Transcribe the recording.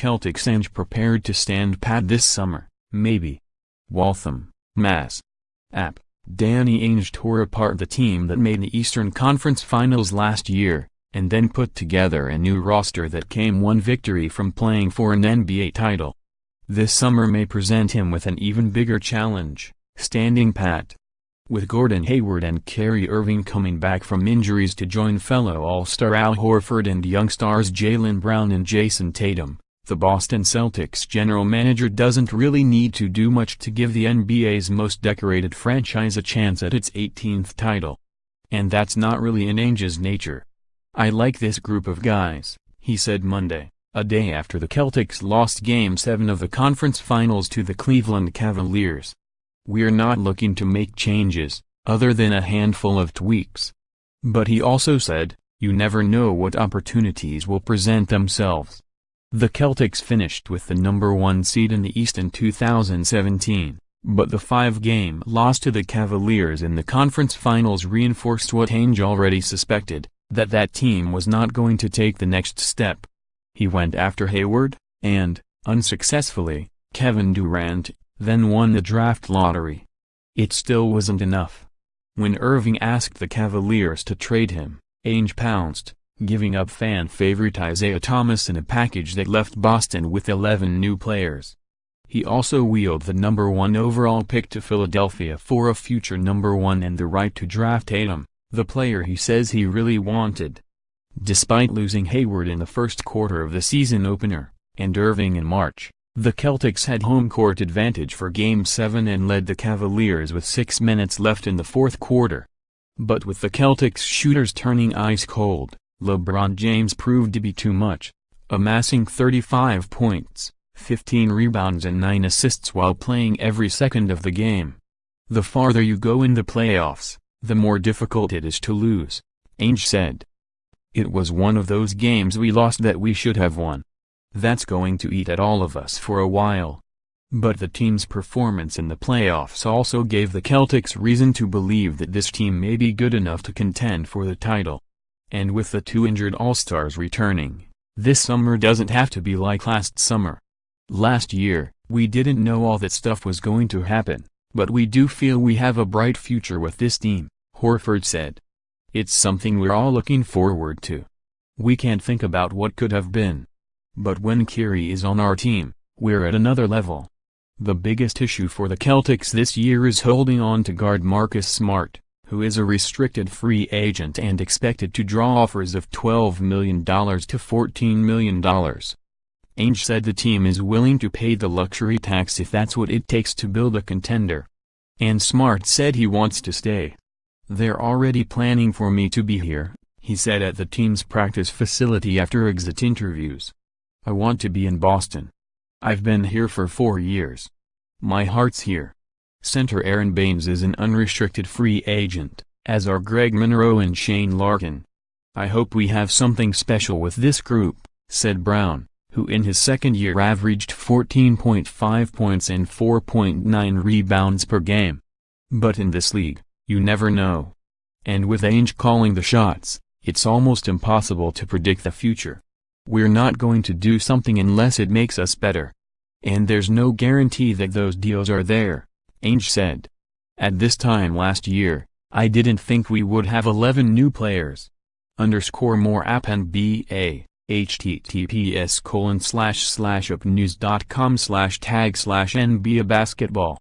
Celtics Ainge prepared to stand pat this summer? Maybe. Waltham, Mass. App. Danny Ainge tore apart the team that made the Eastern Conference Finals last year, and then put together a new roster that came one victory from playing for an NBA title. This summer may present him with an even bigger challenge, standing pat. With Gordon Hayward and Kyrie Irving coming back from injuries to join fellow All-Star Al Horford and young stars Jaylen Brown and Jason Tatum, the Boston Celtics general manager doesn't really need to do much to give the NBA's most decorated franchise a chance at its 18th title. And that's not really in Ainge's nature. "I like this group of guys," he said Monday, a day after the Celtics lost Game 7 of the conference finals to the Cleveland Cavaliers. "We're not looking to make changes, other than a handful of tweaks." But he also said, "You never know what opportunities will present themselves." The Celtics finished with the number 1 seed in the East in 2017, but the 5-game loss to the Cavaliers in the conference finals reinforced what Ainge already suspected, that team was not going to take the next step. He went after Hayward, and, unsuccessfully, Kevin Durant, then won the draft lottery. It still wasn't enough. When Irving asked the Cavaliers to trade him, Ainge pounced, giving up fan favorite Isaiah Thomas in a package that left Boston with 11 new players. He also wheeled the number 1 overall pick to Philadelphia for a future number 1 and the right to draft Tatum, the player he says he really wanted. Despite losing Hayward in the first quarter of the season opener, and Irving in March, the Celtics had home court advantage for Game 7 and led the Cavaliers with 6 minutes left in the fourth quarter. But with the Celtics shooters turning ice cold, LeBron James proved to be too much, amassing 35 points, 15 rebounds and 9 assists while playing every second of the game. "The farther you go in the playoffs, the more difficult it is to lose," Ainge said. "It was one of those games we lost that we should have won. That's going to eat at all of us for a while." But the team's performance in the playoffs also gave the Celtics reason to believe that this team may be good enough to contend for the title. And with the 2 injured All-Stars returning, this summer doesn't have to be like last summer. "Last year, we didn't know all that stuff was going to happen, but we do feel we have a bright future with this team," Horford said. "It's something we're all looking forward to. We can't think about what could have been. But when Kyrie is on our team, we're at another level." The biggest issue for the Celtics this year is holding on to guard Marcus Smart, who is a restricted free agent and expected to draw offers of $12 million to $14 million. Ainge said the team is willing to pay the luxury tax if that's what it takes to build a contender. And Smart said he wants to stay. "They're already planning for me to be here," he said at the team's practice facility after exit interviews. "I want to be in Boston. I've been here for 4 years. My heart's here." Center Aaron Baines is an unrestricted free agent, as are Greg Monroe and Shane Larkin. "I hope we have something special with this group," said Brown, who in his second year averaged 14.5 points and 4.9 rebounds per game. "But in this league, you never know. And with Ainge calling the shots, it's almost impossible to predict the future. We're not going to do something unless it makes us better. And there's no guarantee that those deals are there," Ainge said. "At this time last year, I didn't think we would have 11 new players." _more app and BA, https://upnews.com/tag/NBA basketball